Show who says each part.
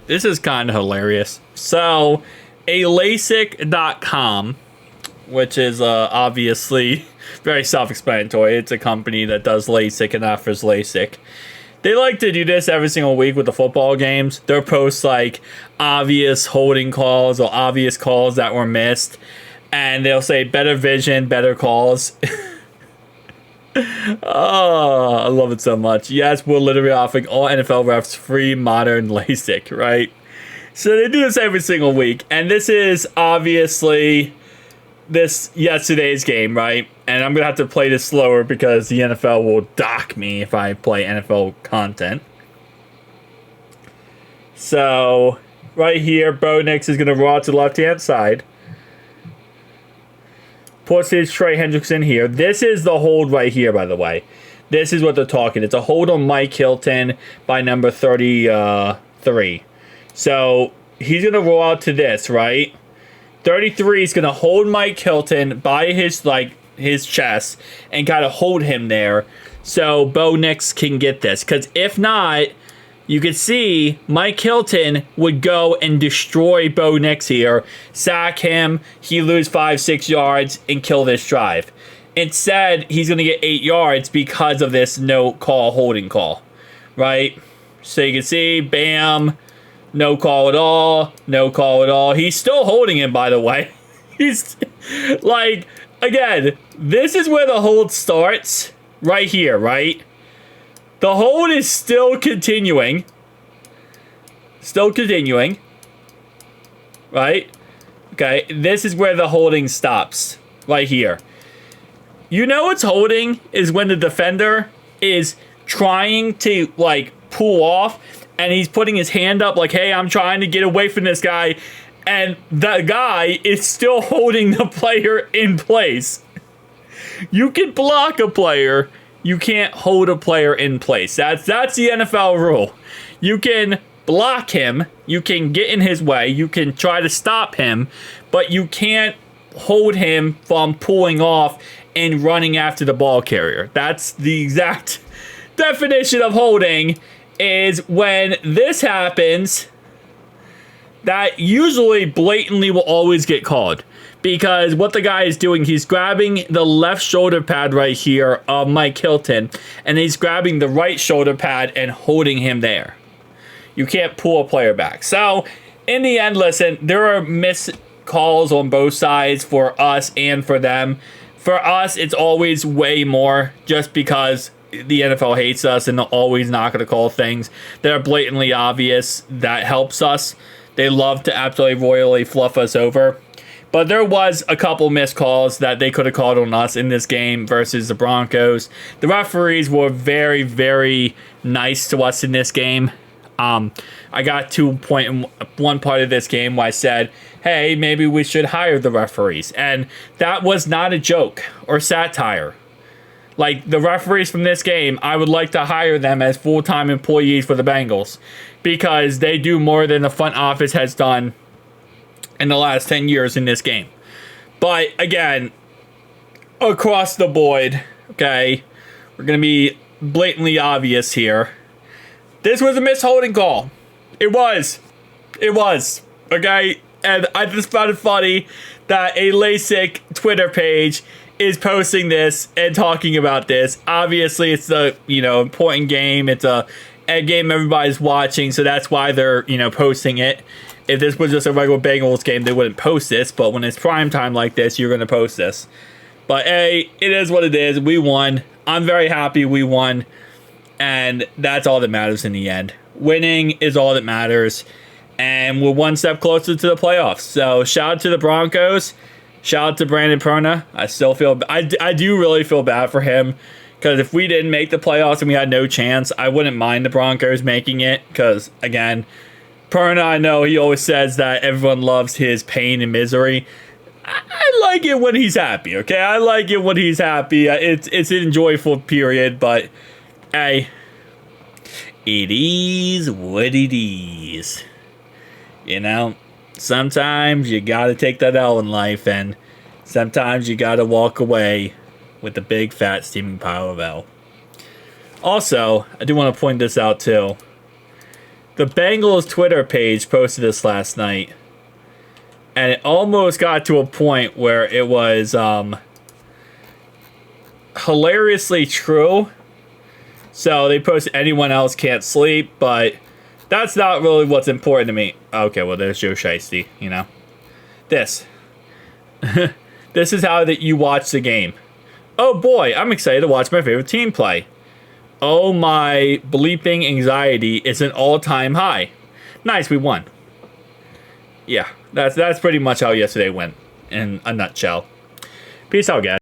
Speaker 1: This is kind of hilarious. So, a Lassik.com, which is obviously very self-explanatory. It's a company that does LASIK and offers LASIK. They like to do this every single week with the football games. They'll post like obvious holding calls or obvious calls that were missed. And they'll say better vision, better calls. Oh, I love it so much. Yes, we're literally offering all NFL refs free modern LASIK, right? So they do this every single week. And this is obviously yesterday's game, right? And I'm going to have to play this slower because the NFL will dock me if I play NFL content. So, right here, Bo Nix is going to roll out to the left-hand side. Puts his Trey Hendrickson here. This is the hold right here, by the way. This is what they're talking. It's a hold on Mike Hilton by number 33. So, he's going to roll out to this, right? 33 is going to hold Mike Hilton by his chest and kind of hold him there so Bo Nix can get this. Because if not, you could see Mike Hilton would go and destroy Bo Nix here, sack him, he lose 5-6 yards, and kill this drive. Instead, he's going to get 8 yards because of this no call holding call, right? So you can see, bam, no call at all, no call at all. He's still holding him, by the way. He's like, again, this is where the hold starts, right here, right? The hold is still continuing. Still continuing. Right? Okay, this is where the holding stops. Right here. You know what's holding is when the defender is trying to, like, pull off, and he's putting his hand up like, hey, I'm trying to get away from this guy, and the guy is still holding the player in place. You can block a player, you can't hold a player in place. That's the NFL rule. You can block him, you can get in his way, you can try to stop him, but you can't hold him from pulling off and running after the ball carrier. That's the exact definition of holding, is when this happens, that usually blatantly will always get called. Because what the guy is doing, he's grabbing the left shoulder pad right here of Mike Hilton, and he's grabbing the right shoulder pad and holding him there. You can't pull a player back. So, in the end, listen, there are missed calls on both sides for us and for them. For us, it's always way more just because the NFL hates us and they're always not going to call things that are blatantly obvious. That helps us. They love to absolutely royally fluff us over. But there was a couple missed calls that they could have called on us in this game versus the Broncos. The referees were very, very nice to us in this game. I got to a point in one part of this game where I said, hey, maybe we should hire the referees. And that was not a joke or satire. Like, the referees from this game, I would like to hire them as full-time employees for the Bengals because they do more than the front office has done in the last 10 years in this game. But, again, across the board, okay, we're going to be blatantly obvious here. This was a misholding call. It was, okay? And I just found it funny that a LASIK Twitter page is posting this and talking about this. Obviously, it's a, important game. It's a game everybody's watching, so that's why they're, posting it. If this was just a regular Bengals game, they wouldn't post this. But when it's prime time like this, you're going to post this. But, hey, it is what it is. We won. I'm very happy we won. And that's all that matters in the end. Winning is all that matters. And we're one step closer to the playoffs. So, shout out to the Broncos. Shout out to Brandon Perna. I still feel... I do really feel bad for him. Because if we didn't make the playoffs and we had no chance, I wouldn't mind the Broncos making it. Because, again... Perna, I know he always says that everyone loves his pain and misery. I like it when he's happy, okay? I like it when he's happy. It's an enjoyable period, but hey, it is what it is. Sometimes you gotta take that L in life, and sometimes you gotta walk away with the big fat steaming pile of L. Also, I do want to point this out too. The Bengals Twitter page posted this last night. And it almost got to a point where it was hilariously true. So they posted anyone else can't sleep, but that's not really what's important to me. Okay, well, there's Joe Shiesty, you know. This. This is how that you watch the game. Oh boy, I'm excited to watch my favorite team play. Oh, my bleeping anxiety is an all-time high. Nice, we won. Yeah, that's pretty much how yesterday went in a nutshell. Peace out, guys.